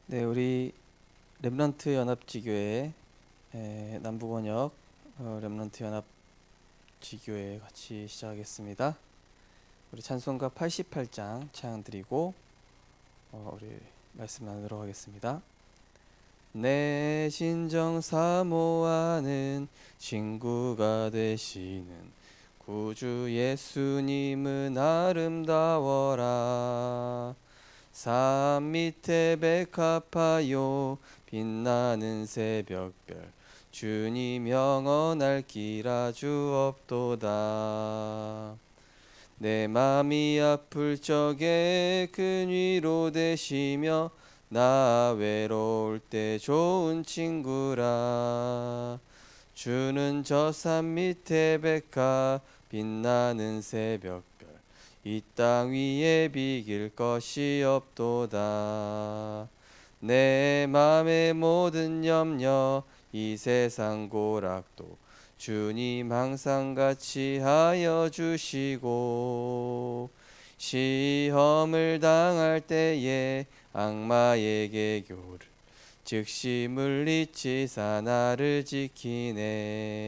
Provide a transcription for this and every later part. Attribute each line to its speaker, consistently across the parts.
Speaker 1: 네, 우리 렘넌트 연합지교회 남부번역 렘넌트 연합지교회 같이 시작하겠습니다. 우리 찬송가 88장 찬양 드리고 우리 말씀 나누도록 하겠습니다. 내 진정 사모하는 친구가 되시는 구주 예수님은 아름다워라. 산 밑에 백합하여 빛나는 새벽별 주님 영원할 길아 주옵도다. 내 맘이 아플 적에 큰 위로 되시며 나 외로울 때 좋은 친구라. 주는 저 산 밑에 백합 빛나는 새벽별 이 땅 위에 비길 것이 없도다. 내 맘의 모든 염려 이 세상 고락도 주님 항상 같이 하여 주시고, 시험을 당할 때에 악마에게 교를 즉시 물리치사 나를 지키네.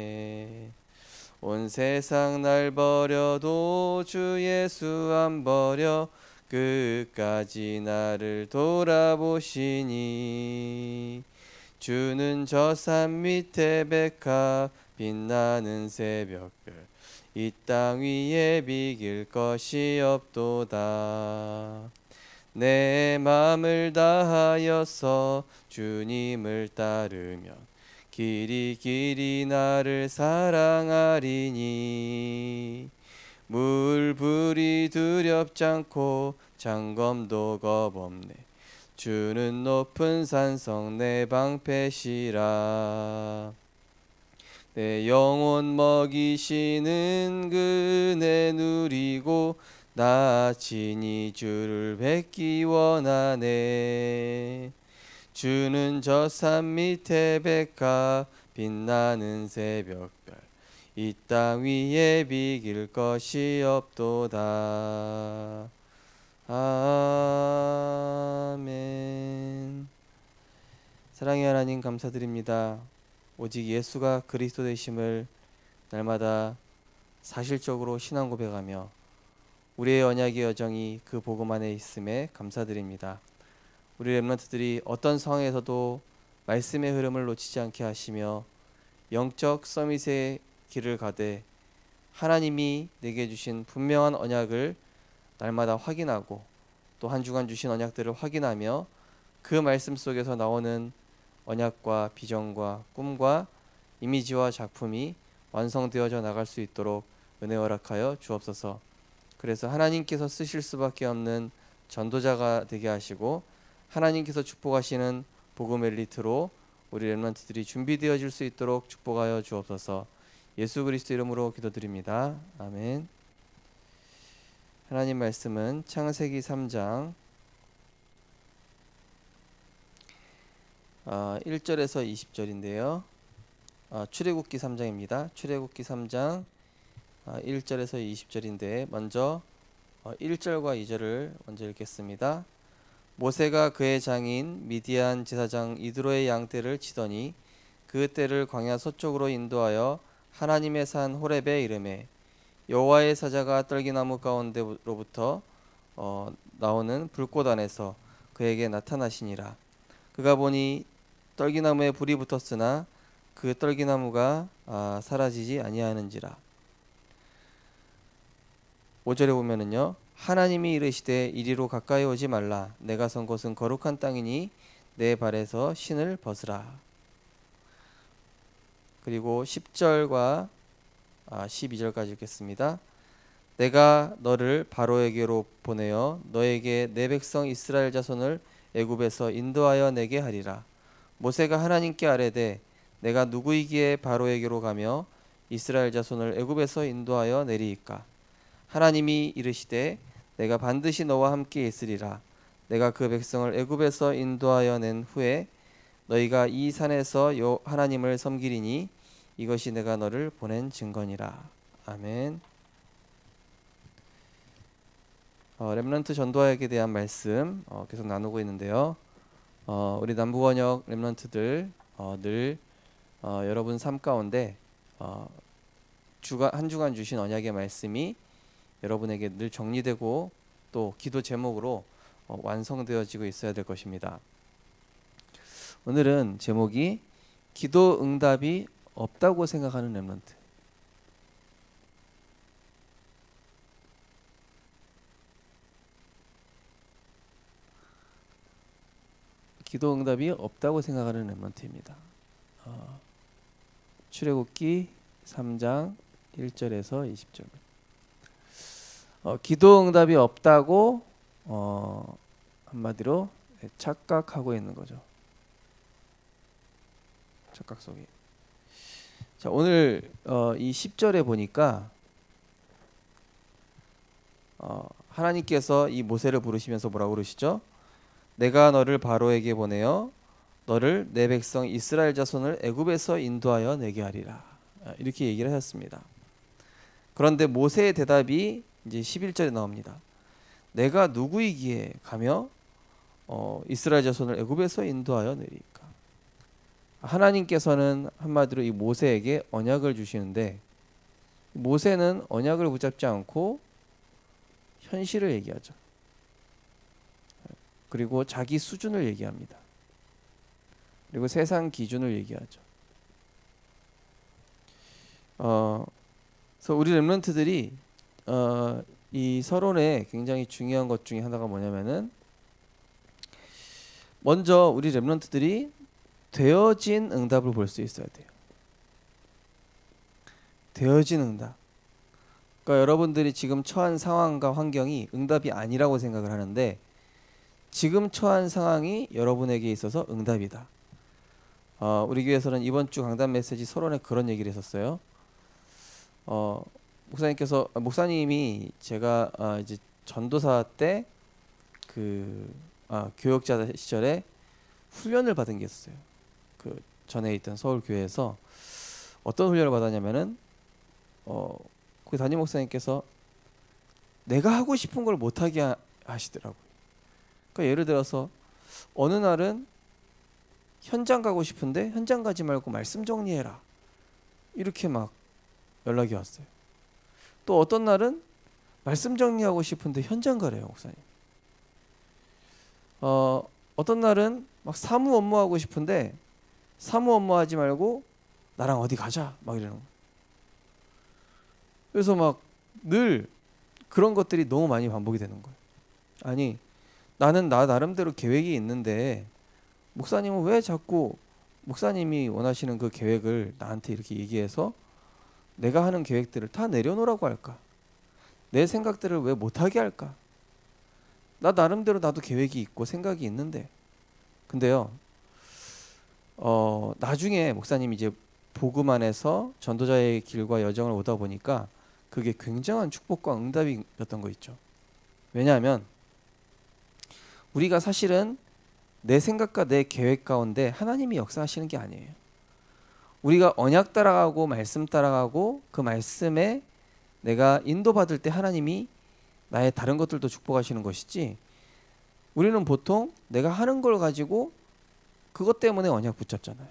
Speaker 1: 온 세상 날 버려도 주 예수 안 버려 끝까지 나를 돌아보시니. 주는 저 산 밑에 백합 빛나는 새벽별 이 땅 위에 비길 것이 없도다. 내 맘을 다하여서 주님을 따르면 길이 길이 나를 사랑하리니. 물불이 두렵지 않고 장검도 겁없네. 주는 높은 산성 내 방패시라. 내 영혼 먹이시는 그네 누리고 나 친히 주를 뵙기 원하네. 주는 저 산 밑에 백합 빛나는 새벽별 이 땅 위에 비길 것이 없도다. 아멘. 사랑의 하나님 감사드립니다. 오직 예수가 그리스도 되심을 날마다 사실적으로 신앙 고백하며 우리의 언약의 여정이 그 복음 안에 있음에 감사드립니다. 우리 렘넌트들이 어떤 상황에서도 말씀의 흐름을 놓치지 않게 하시며 영적 서밋의 길을 가되 하나님이 내게 주신 분명한 언약을 날마다 확인하고 또 한 주간 주신 언약들을 확인하며 그 말씀 속에서 나오는 언약과 비전과 꿈과 이미지와 작품이 완성되어져 나갈 수 있도록 은혜 허락하여 주옵소서. 그래서 하나님께서 쓰실 수밖에 없는 전도자가 되게 하시고 하나님께서 축복하시는 복음 엘리트로 우리 렘넌트들이 준비되어질 수 있도록 축복하여 주옵소서. 예수 그리스도 이름으로 기도드립니다. 아멘. 하나님 말씀은 창세기 3장 1절에서 20절인데요. 출애굽기 3장입니다. 출애굽기 3장 1절에서 20절인데 먼저 1절과 2절을 먼저 읽겠습니다. 모세가 그의 장인 미디안 제사장 이드로의 양떼를 치더니 그 떼를 광야 서쪽으로 인도하여 하나님의 산 호렙에 이르매 여호와의 사자가 떨기나무 가운데로부터 나오는 불꽃 안에서 그에게 나타나시니라. 그가 보니 떨기나무에 불이 붙었으나 그 떨기나무가 사라지지 아니하는지라. 5절에 보면은요, 하나님이 이르시되 이리로 가까이 오지 말라. 내가 선 곳은 거룩한 땅이니 내 발에서 신을 벗으라. 그리고 10절과 12절까지 읽겠습니다. 내가 너를 바로에게로 보내어 너에게 내 백성 이스라엘 자손을 애굽에서 인도하여 내게 하리라. 모세가 하나님께 아뢰되 내가 누구이기에 바로에게로 가며 이스라엘 자손을 애굽에서 인도하여 내리이까. 하나님이 이르시되 내가 반드시 너와 함께 있으리라. 내가 그 백성을 애굽에서 인도하여 낸 후에 너희가 이 산에서 하나님을 섬기리니 이것이 내가 너를 보낸 증거니라. 아멘. 렘넌트 전도학에 대한 말씀 계속 나누고 있는데요. 우리 남부원역 렘넌트들 늘 여러분 삶 가운데 한 주간 주신 언약의 말씀이 여러분에게 늘 정리되고 또 기도 제목으로 완성되어지고 있어야 될 것입니다. 오늘은 제목이 기도 응답이 없다고 생각하는 렘넌트. 기도 응답이 없다고 생각하는 렘넌트입니다. 출애굽기 3장 1절에서 20절. 기도 응답이 없다고 한마디로 착각하고 있는 거죠. 착각 속에. 자, 오늘 이 10절에 보니까 하나님께서 이 모세를 부르시면서 뭐라고 그러시죠? 내가 너를 바로에게 보내어 너를 내 백성 이스라엘 자손을 애굽에서 인도하여 내게 하리라. 이렇게 얘기를 하셨습니다. 그런데 모세의 대답이 이제 11절에 나옵니다. 내가 누구이기에 가며 이스라엘 자손을 애굽에서 인도하여 내리까. 하나님께서는 한마디로 이 모세에게 언약을 주시는데 모세는 언약을 붙잡지 않고 현실을 얘기하죠. 그리고 자기 수준을 얘기합니다. 그리고 세상 기준을 얘기하죠. 그래서 우리 렘넌트들이 이 서론에 굉장히 중요한 것 중에 하나가 뭐냐면은 먼저 우리 렘넌트들이 되어진 응답을 볼 수 있어야 돼요. 되어진 응답. 그러니까 여러분들이 지금 처한 상황과 환경이 응답이 아니라고 생각을 하는데 지금 처한 상황이 여러분에게 있어서 응답이다. 우리 교회에서는 이번 주 강단 메시지 서론에 그런 얘기를 했었어요. 목사님이 제가 이제 전도사 때 그 교역자 시절에 훈련을 받은 게 있었어요. 그 전에 있던 서울 교회에서 어떤 훈련을 받았냐면은 그 담임 목사님께서 내가 하고 싶은 걸 못하게 하시더라고요. 그러니까 예를 들어서 어느 날은 현장 가고 싶은데 현장 가지 말고 말씀 정리해라. 이렇게 막 연락이 왔어요. 또 어떤 날은 말씀 정리하고 싶은데 현장 가래요, 목사님. 어떤 날은 막 사무 업무하고 싶은데 사무 업무하지 말고 나랑 어디 가자 막 이러는 거예요. 그래서 막 늘 그런 것들이 너무 많이 반복이 되는 거예요. 아니 나는 나 나름대로 계획이 있는데 목사님은 왜 자꾸 목사님이 원하시는 그 계획을 나한테 이렇게 얘기해서 내가 하는 계획들을 다 내려놓으라고 할까? 내 생각들을 왜 못하게 할까? 나 나름대로 나도 계획이 있고 생각이 있는데 근데요 나중에 목사님이 이제 복음 안에서 전도자의 길과 여정을 오다 보니까 그게 굉장한 축복과 응답이었던 거 있죠. 왜냐하면 우리가 사실은 내 생각과 내 계획 가운데 하나님이 역사하시는 게 아니에요. 우리가 언약 따라가고 말씀 따라가고 그 말씀에 내가 인도받을 때 하나님이 나의 다른 것들도 축복하시는 것이지 우리는 보통 내가 하는 걸 가지고 그것 때문에 언약 붙잡잖아요.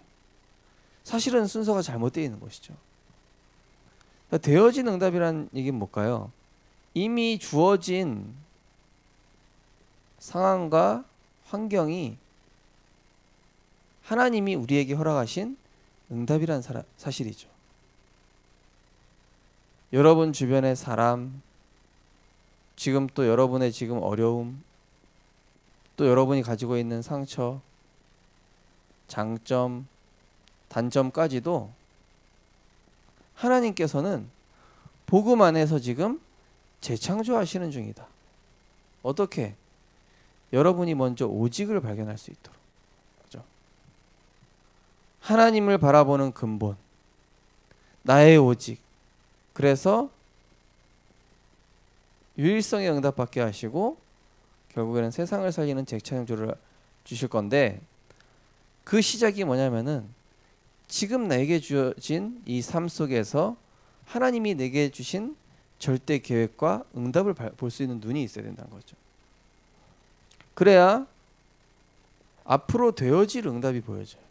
Speaker 1: 사실은 순서가 잘못되어 있는 것이죠. 그러니까 되어진 응답이란 얘기는 뭘까요? 이미 주어진 상황과 환경이 하나님이 우리에게 허락하신 응답이란 사실이죠. 여러분 주변의 사람, 지금 또 여러분의 지금 어려움, 또 여러분이 가지고 있는 상처, 장점, 단점까지도 하나님께서는 복음 안에서 지금 재창조하시는 중이다. 어떻게? 여러분이 먼저 오직을 발견할 수 있도록. 그죠? 하나님을 바라보는 근본, 나의 오직. 그래서 유일성의 응답받게 하시고 결국에는 세상을 살리는 재창조를 주실 건데 그 시작이 뭐냐면은 지금 내게 주어진 이 삶 속에서 하나님이 내게 주신 절대 계획과 응답을 볼 수 있는 눈이 있어야 된다는 거죠. 그래야 앞으로 되어질 응답이 보여져요.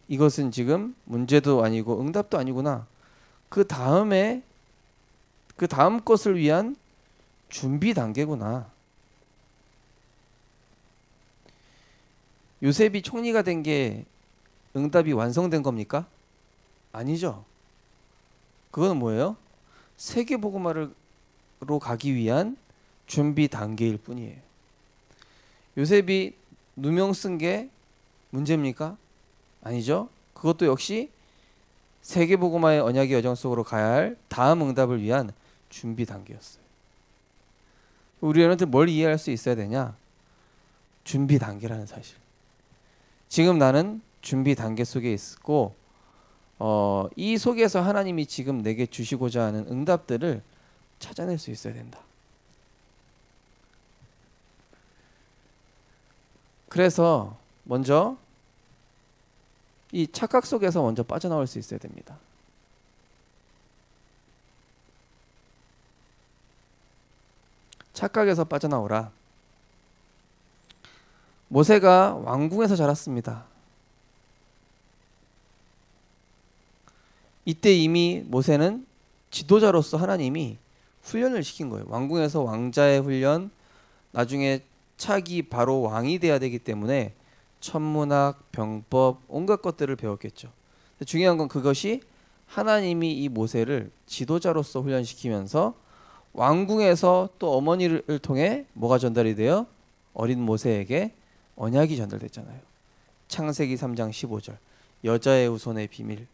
Speaker 1: 이것은 지금 문제도 아니고 응답도 아니구나. 그 다음 것을 위한 준비 단계구나. 요셉이 총리가 된 게 응답이 완성된 겁니까? 아니죠. 그건 뭐예요? 세계복음화로 가기 위한 준비 단계일 뿐이에요. 요셉이 누명 쓴 게 문제입니까? 아니죠. 그것도 역시 세계복음화의 언약의 여정 속으로 가야 할 다음 응답을 위한 준비 단계였어요. 우리 여러분들 뭘 이해할 수 있어야 되냐? 준비 단계라는 사실. 지금 나는 준비 단계 속에 있고 이 속에서 하나님이 지금 내게 주시고자 하는 응답들을 찾아낼 수 있어야 된다. 그래서 먼저 이 착각 속에서 먼저 빠져나올 수 있어야 됩니다. 착각에서 빠져나오라. 모세가 왕궁에서 자랐습니다. 이때 이미 모세는 지도자로서 하나님이 훈련을 시킨 거예요. 왕궁에서 왕자의 훈련, 나중에 차기 바로 왕이 돼야 되기 때문에 천문학, 병법, 온갖 것들을 배웠겠죠. 중요한 건 그것이 하나님이 이 모세를 지도자로서 훈련시키면서 왕궁에서 또 어머니를 통해 뭐가 전달이 돼요? 어린 모세에게 언약이 전달됐잖아요. 창세기 3장 15절 여자의 후손의 비밀,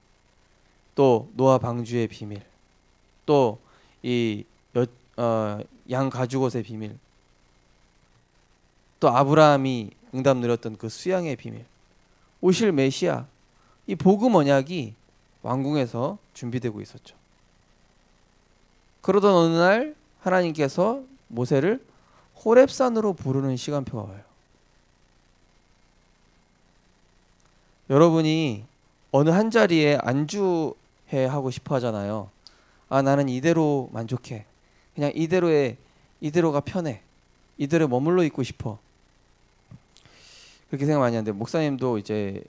Speaker 1: 또 노아 방주의 비밀, 또 이 양 가죽옷의 비밀, 또 아브라함이 응답 누렸던 그 수양의 비밀, 오실 메시아, 이 복음 언약이 왕궁에서 준비되고 있었죠. 그러던 어느 날 하나님께서 모세를 호렙산으로 부르는 시간표가 와요. 여러분이 어느 한 자리에 안주해 하고 싶어 하잖아요. 나는 이대로 만족해. 그냥 이대로가 편해. 이대로 머물러 있고 싶어. 그렇게 생각 많이 하는데 목사님도 이제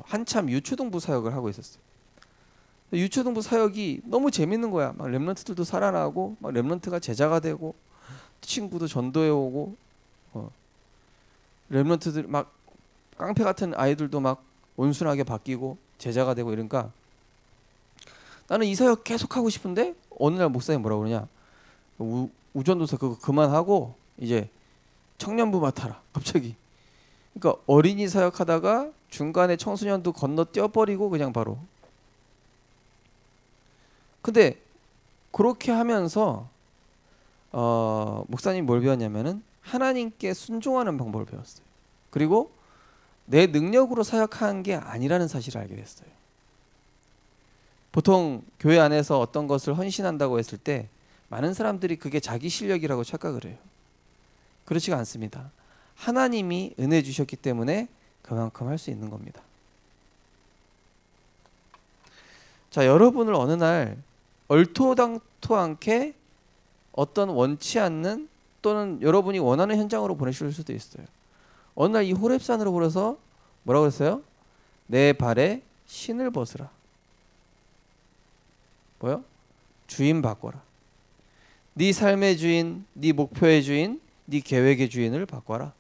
Speaker 1: 한참 유초등부 사역을 하고 있었어요. 유초등부 사역이 너무 재밌는 거야. 막 렘넌트들도 살아나고, 막 렘넌트가 제자가 되고, 친구도 전도해 오고, 렘넌트들 막 깡패 같은 아이들도 막 온순하게 바뀌고 제자가 되고 이러니까 나는 이 사역 계속 하고 싶은데 어느 날 목사님 뭐라고 그러냐? 우전도사 그거 그만하고 이제 청년부 맡아라. 갑자기. 그러니까 어린이 사역하다가 중간에 청소년도 건너뛰어 버리고 그냥 바로. 근데 그렇게 하면서 목사님 뭘 배웠냐면은 하나님께 순종하는 방법을 배웠어요. 그리고 내 능력으로 사역한 게 아니라는 사실을 알게 됐어요. 보통 교회 안에서 어떤 것을 헌신한다고 했을 때 많은 사람들이 그게 자기 실력이라고 착각을 해요. 그렇지가 않습니다. 하나님이 은혜 주셨기 때문에 그만큼 할 수 있는 겁니다. 자, 여러분을 어느 날 얼토당토 않게 어떤 원치 않는 또는 여러분이 원하는 현장으로 보내실 수도 있어요. 어느 날 이 호렙산으로 불어서 뭐라고 했어요? 내 발에 신을 벗으라. 뭐요? 주인 바꿔라. 네 삶의 주인, 네 목표의 주인, 네 계획의 주인을 바꿔라.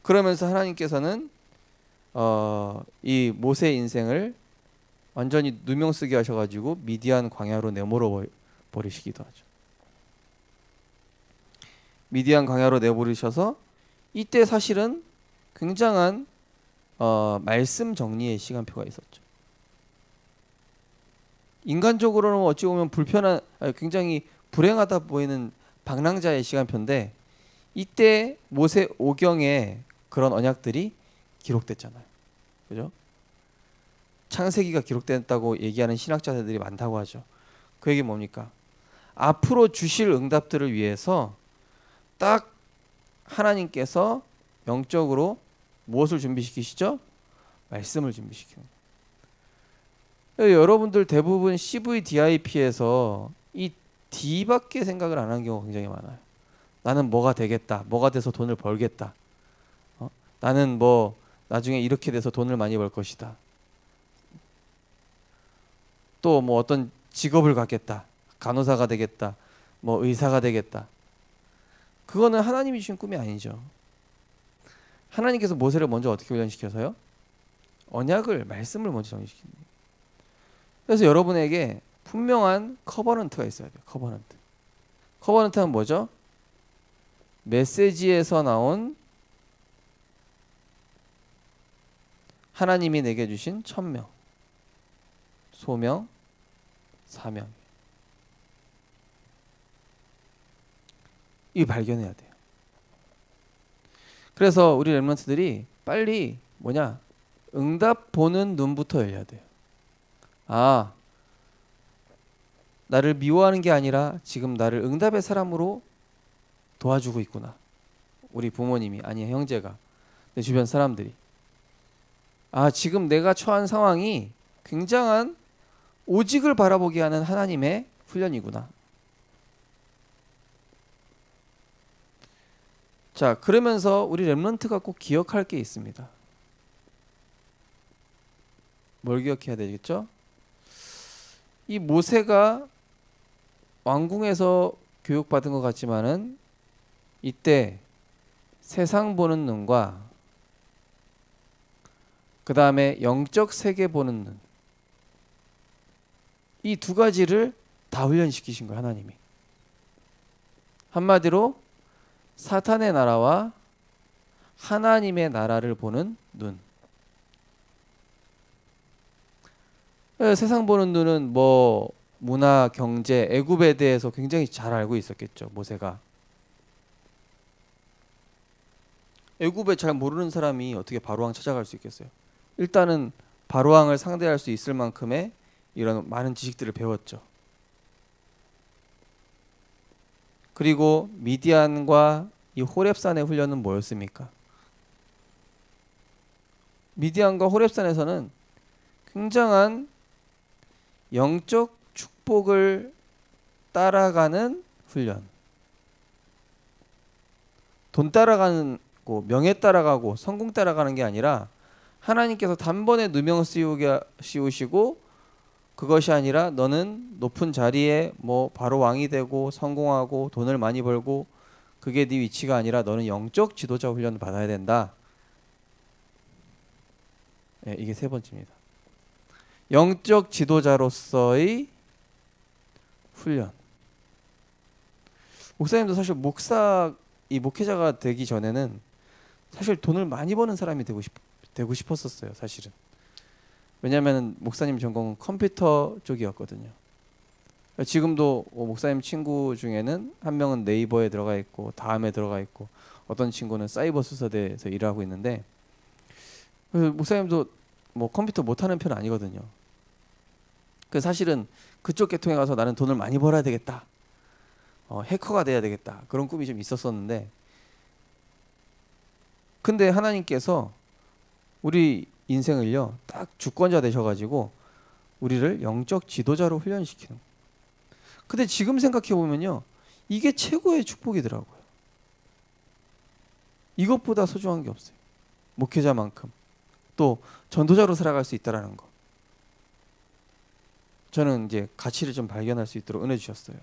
Speaker 1: 그러면서 하나님께서는 이 모세의 인생을 완전히 누명쓰게 하셔가지고 미디안 광야로 내몰아 버리시기도 하죠. 미디안 광야로 내버리셔서 이때 사실은 굉장한 말씀 정리의 시간표가 있었죠. 인간적으로는 어찌 보면 굉장히 불행하다 보이는 방랑자의 시간표인데 이때 모세 오경에 그런 언약들이 기록됐잖아요. 그죠? 창세기가 기록됐다고 얘기하는 신학자들이 많다고 하죠. 그 얘기 뭡니까? 앞으로 주실 응답들을 위해서 딱 하나님께서 영적으로 무엇을 준비시키시죠? 말씀을 준비시키는 거예요. 여러분들 대부분 CVDIP에서 이 D밖에 생각을 안 하는 경우가 굉장히 많아요. 나는 뭐가 되겠다, 뭐가 돼서 돈을 벌겠다, 나는 뭐 나중에 이렇게 돼서 돈을 많이 벌 것이다, 또 뭐 어떤 직업을 갖겠다, 간호사가 되겠다, 뭐 의사가 되겠다. 그거는 하나님이 주신 꿈이 아니죠. 하나님께서 모세를 먼저 어떻게 훈련시켜서요? 언약을, 말씀을 먼저 정리시키는 거예요. 그래서 여러분에게 분명한 커버넌트가 있어야 돼요. 커버넌트. 커버넌트는 뭐죠? 메시지에서 나온 하나님이 내게 주신 천명, 소명, 사명. 이 발견해야 돼요. 그래서 우리 렘넌트들이 빨리 응답 보는 눈부터 열려야 돼요. 아, 나를 미워하는 게 아니라 지금 나를 응답의 사람으로 도와주고 있구나. 우리 부모님이, 아니 형제가, 내 주변 사람들이. 아, 지금 내가 처한 상황이 굉장한 오직을 바라보게 하는 하나님의 훈련이구나. 자, 그러면서 우리 렘넌트가 꼭 기억할 게 있습니다. 뭘 기억해야 되겠죠? 이 모세가 왕궁에서 교육받은 것 같지만은 이때 세상 보는 눈과 그 다음에 영적 세계 보는 눈, 이 두 가지를 다 훈련시키신 거예요, 하나님이. 한마디로 사탄의 나라와 하나님의 나라를 보는 눈. 세상 보는 눈은 뭐 문화, 경제, 애굽에 대해서 굉장히 잘 알고 있었겠죠, 모세가. 애굽에 잘 모르는 사람이 어떻게 바로왕 찾아갈 수 있겠어요? 일단은 바로왕을 상대할 수 있을 만큼의 이런 많은 지식들을 배웠죠. 그리고 미디안과 이 호렙산의 훈련은 뭐였습니까? 미디안과 호렙산에서는 굉장한 영적 축복을 따라가는 훈련. 돈 따라가는 거, 명예 따라가고 성공 따라가는 게 아니라 하나님께서 단번에 누명 씌우시고 그것이 아니라 너는 높은 자리에 뭐 바로 왕이 되고 성공하고 돈을 많이 벌고 그게 네 위치가 아니라 너는 영적 지도자 훈련을 받아야 된다. 네, 이게 세 번째입니다. 영적 지도자로서의 훈련. 목사님도 사실 목회자가 되기 전에는 사실 돈을 많이 버는 사람이 되고 싶었었어요, 사실은. 왜냐하면 목사님 전공은 컴퓨터 쪽이었거든요. 지금도 목사님 친구 중에는 한 명은 네이버에 들어가 있고 다음에 들어가 있고 어떤 친구는 사이버 수사대에서 일하고 있는데, 목사님도 뭐 컴퓨터 못하는 편 아니거든요. 그 사실은 그쪽 계통에 가서 나는 돈을 많이 벌어야 되겠다, 해커가 돼야 되겠다, 그런 꿈이 좀 있었었는데, 근데 하나님께서 우리 인생을요 딱 주권자 되셔가지고 우리를 영적 지도자로 훈련시키는 거예요. 근데 지금 생각해 보면요, 이게 최고의 축복이더라고요. 이것보다 소중한 게 없어요. 목회자만큼 또 전도자로 살아갈 수 있다라는 거. 저는 이제 가치를 좀 발견할 수 있도록 은혜 주셨어요.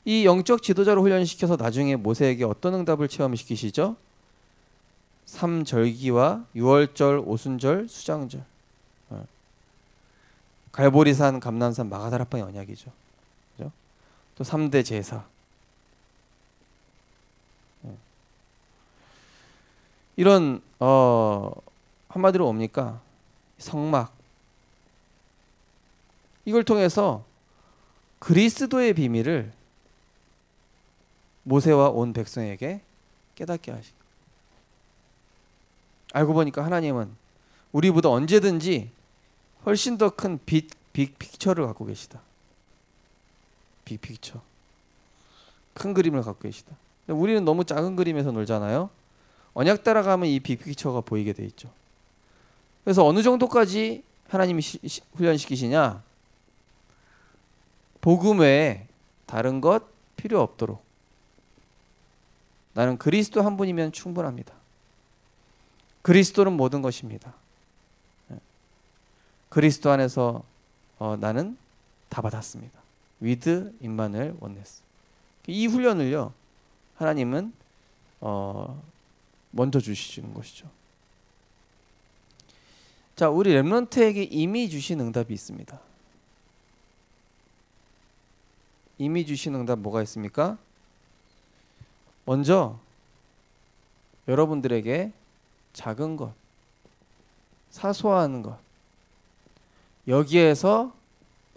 Speaker 1: 이 영적 지도자로 훈련시켜서 나중에 모세에게 어떤 응답을 체험시키시죠? 3절기와 6월절, 오순절, 수장절. 갈보리산, 감난산, 마가다락방의 언약이죠. 그죠? 또 3대 제사. 이런 한마디로 뭡니까? 성막. 이걸 통해서 그리스도의 비밀을 모세와 온 백성에게 깨닫게 하신 거예요. 알고 보니까 하나님은 우리보다 언제든지 훨씬 더 큰 빅픽처를 갖고 계시다. 빅픽처. 큰 그림을 갖고 계시다. 우리는 너무 작은 그림에서 놀잖아요. 언약 따라가면 이 빅픽처가 보이게 돼 있죠. 그래서 어느 정도까지 하나님이 훈련시키시냐? 복음 외에 다른 것 필요 없도록. 나는 그리스도 한 분이면 충분합니다. 그리스도는 모든 것입니다. 그리스도 안에서 나는 다 받았습니다. with 임마누엘 원네스. 이 훈련을요, 하나님은 먼저 주시는 것이죠. 자, 우리 렘넌트에게 이미 주신 응답이 있습니다. 이미 주신 응답 뭐가 있습니까? 먼저 여러분들에게 작은 것, 사소한 것, 여기에서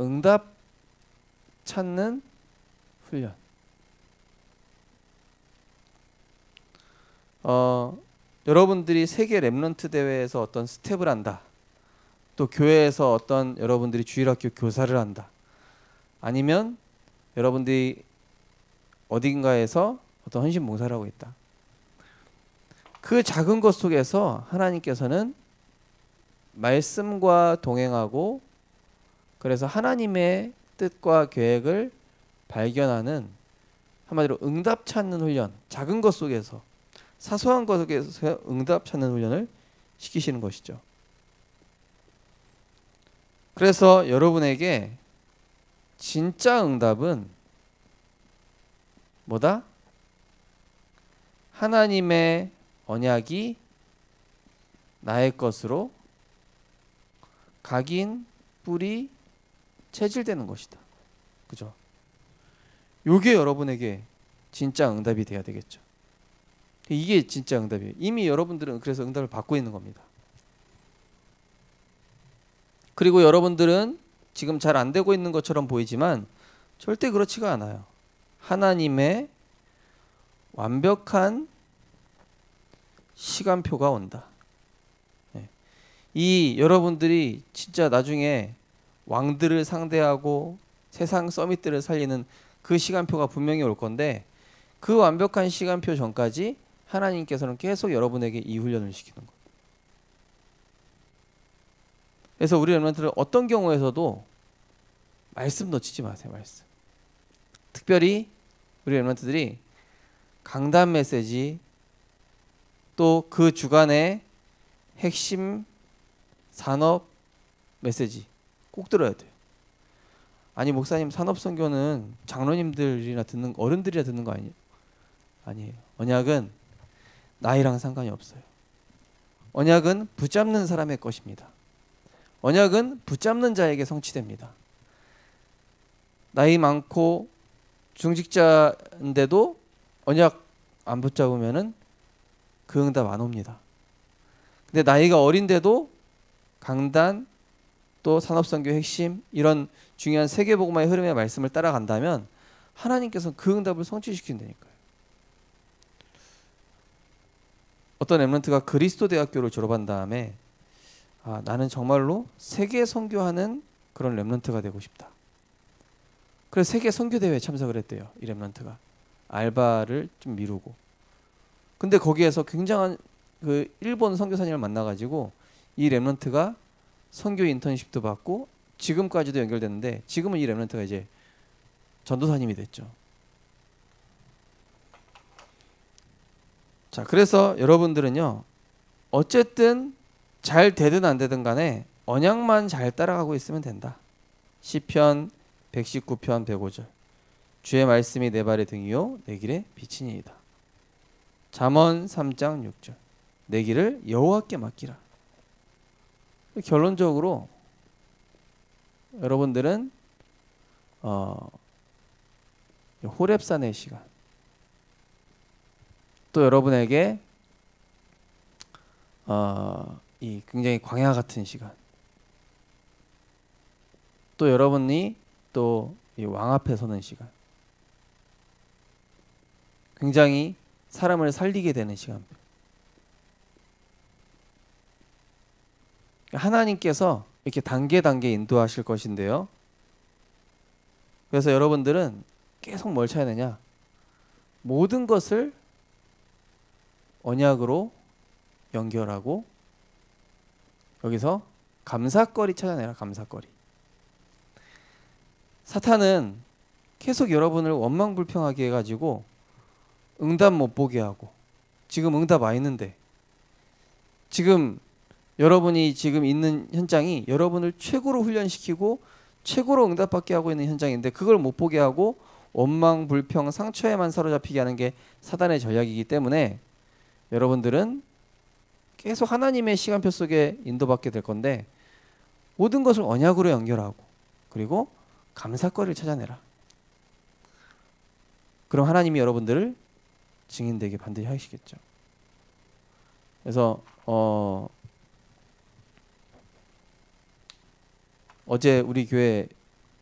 Speaker 1: 응답 찾는 훈련. 여러분들이 세계 렘넌트 대회에서 어떤 스텝을 한다. 또 교회에서 어떤 여러분들이 주일학교 교사를 한다. 아니면 여러분들이 어딘가에서 어떤 헌신 봉사를 하고 있다. 그 작은 것 속에서 하나님께서는 말씀과 동행하고, 그래서 하나님의 뜻과 계획을 발견하는, 한마디로 응답 찾는 훈련, 작은 것 속에서, 사소한 것 속에서 응답 찾는 훈련을 시키시는 것이죠. 그래서 여러분에게 진짜 응답은 뭐다? 하나님의 언약이 나의 것으로 각인, 뿌리, 체질되는 것이다. 그죠? 요게 여러분에게 진짜 응답이 돼야 되겠죠. 이게 진짜 응답이에요. 이미 여러분들은 그래서 응답을 받고 있는 겁니다. 그리고 여러분들은 지금 잘 안 되고 있는 것처럼 보이지만 절대 그렇지가 않아요. 하나님의 완벽한 시간표가 온다. 이 여러분들이 진짜 나중에 왕들을 상대하고 세상 서밋들을 살리는 그 시간표가 분명히 올 건데, 그 완벽한 시간표 전까지 하나님께서는 계속 여러분에게 이 훈련을 시키는 거예요. 그래서 우리 렘넌트는 어떤 경우에서도 말씀 놓치지 마세요. 말씀. 특별히 우리 렘넌트들이 강단 메시지, 또 그 주간의 핵심 산업 메시지 꼭 들어야 돼요. 아니 목사님, 산업 선교는 장로님들이나 듣는, 어른들이나 듣는 거 아니에요? 아니에요. 언약은 나이랑 상관이 없어요. 언약은 붙잡는 사람의 것입니다. 언약은 붙잡는 자에게 성취됩니다. 나이 많고 중직자인데도 언약 안 붙잡으면은 그 응답 안 옵니다. 근데 나이가 어린데도 강단, 또 산업선교 핵심, 이런 중요한 세계복음화의 흐름의 말씀을 따라간다면 하나님께서 그 응답을 성취시킨다니까요. 어떤 렘넌트가 그리스도 대학교를 졸업한 다음에 나는 정말로 세계 선교하는 그런 렘넌트가 되고 싶다. 그래서 세계 선교 대회에 참석을 했대요. 이 렘넌트가 알바를 좀 미루고. 근데 거기에서 굉장한 그 일본 선교사님을 만나가지고 이 렘넌트가 선교 인턴십도 받고 지금까지도 연결됐는데, 지금은 이 렘넌트가 이제 전도사님이 됐죠. 자, 그래서 여러분들은요, 어쨌든 잘 되든 안 되든 간에 언약만 잘 따라가고 있으면 된다. 시편 119편 105절. 주의 말씀이 내 발의 등이요 내 길의 빛이니이다. 잠언 3장 6절. 내 길을 여호와께 맡기라. 결론적으로 여러분들은 호렙산의 시간, 또 여러분에게 이 굉장히 광야 같은 시간, 또 여러분이 또 이 왕 앞에 서는 시간, 굉장히 사람을 살리게 되는 시간. 하나님께서 이렇게 단계 인도하실 것인데요. 그래서 여러분들은 계속 뭘 찾아야 되냐? 모든 것을 언약으로 연결하고 여기서 감사거리 찾아내라. 감사거리. 사탄은 계속 여러분을 원망불평하게 해가지고 응답 못 보게 하고, 지금 응답 와 있는데, 지금 여러분이 지금 있는 현장이 여러분을 최고로 훈련시키고 최고로 응답받게 하고 있는 현장인데, 그걸 못 보게 하고 원망, 불평, 상처에만 사로잡히게 하는 게 사단의 전략이기 때문에 여러분들은 계속 하나님의 시간표 속에 인도받게 될 건데, 모든 것을 언약으로 연결하고, 그리고 감사거리를 찾아내라. 그럼 하나님이 여러분들을 증인되게 반드시 하시겠죠. 그래서 어제 우리 교회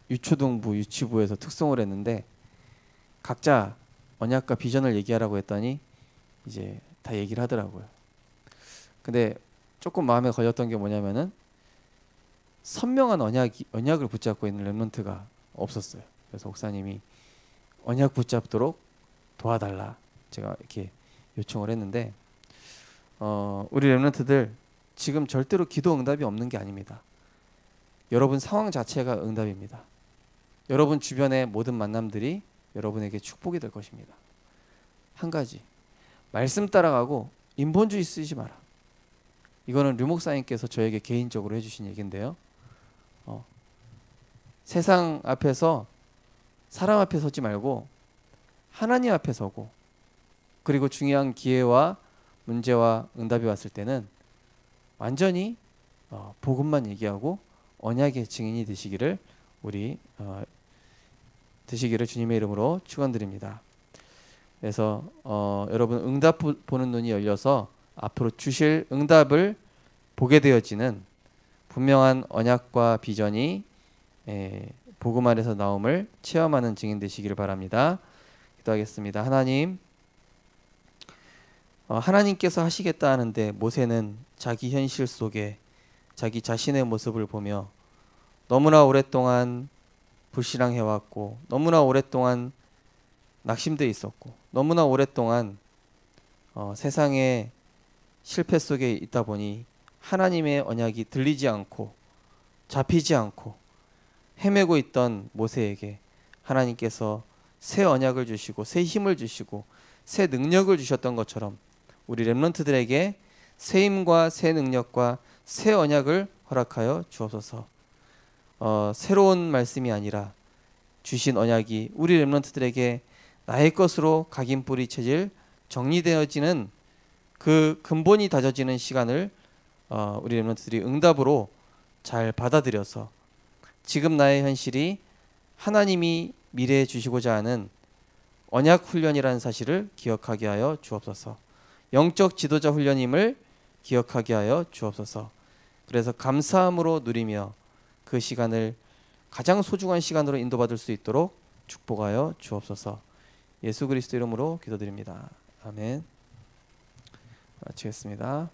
Speaker 1: 유초등부, 유치부에서 특송을 했는데, 각자 언약과 비전을 얘기하라고 했더니 이제 다 얘기를 하더라고요. 근데 조금 마음에 걸렸던 게 뭐냐면은, 선명한 언약을 붙잡고 있는 렘넌트가 없었어요. 그래서 목사님이 언약 붙잡도록 도와달라, 제가 이렇게 요청을 했는데, 우리 렘넌트들 지금 절대로 기도 응답이 없는 게 아닙니다. 여러분 상황 자체가 응답입니다. 여러분 주변의 모든 만남들이 여러분에게 축복이 될 것입니다. 한 가지, 말씀 따라가고 인본주의 쓰지 마라. 이거는 류 목사님께서 저에게 개인적으로 해주신 얘기인데요. 세상 앞에서, 사람 앞에 서지 말고 하나님 앞에 서고, 그리고 중요한 기회와 문제와 응답이 왔을 때는 완전히 복음만 얘기하고 언약의 증인이 되시기를 되시기를 주님의 이름으로 축원드립니다. 그래서 여러분 응답 보는 눈이 열려서 앞으로 주실 응답을 보게 되어지는 분명한 언약과 비전이 복음 안에서 나옴을 체험하는 증인 되시기를 바랍니다. 기도하겠습니다. 하나님, 하나님께서 하시겠다 하는데 모세는 자기 현실 속에 자기 자신의 모습을 보며 너무나 오랫동안 불신앙해왔고, 너무나 오랫동안 낙심돼 있었고, 너무나 오랫동안 세상의 실패 속에 있다 보니 하나님의 언약이 들리지 않고 잡히지 않고 헤매고 있던 모세에게 하나님께서 새 언약을 주시고 새 힘을 주시고 새 능력을 주셨던 것처럼 우리 렘넌트들에게 새 힘과 새 능력과 새 언약을 허락하여 주옵소서. 새로운 말씀이 아니라 주신 언약이 우리 렘넌트들에게 나의 것으로 각인뿌리 체질 정리되어지는 그 근본이 다져지는 시간을 우리 렘넌트들이 응답으로 잘 받아들여서 지금 나의 현실이 하나님이 미래에 주시고자 하는 언약 훈련이라는 사실을 기억하게 하여 주옵소서. 영적 지도자 훈련임을 기억하게 하여 주옵소서. 그래서 감사함으로 누리며 그 시간을 가장 소중한 시간으로 인도받을 수 있도록 축복하여 주옵소서. 예수 그리스도 이름으로 기도드립니다. 아멘. 마치겠습니다.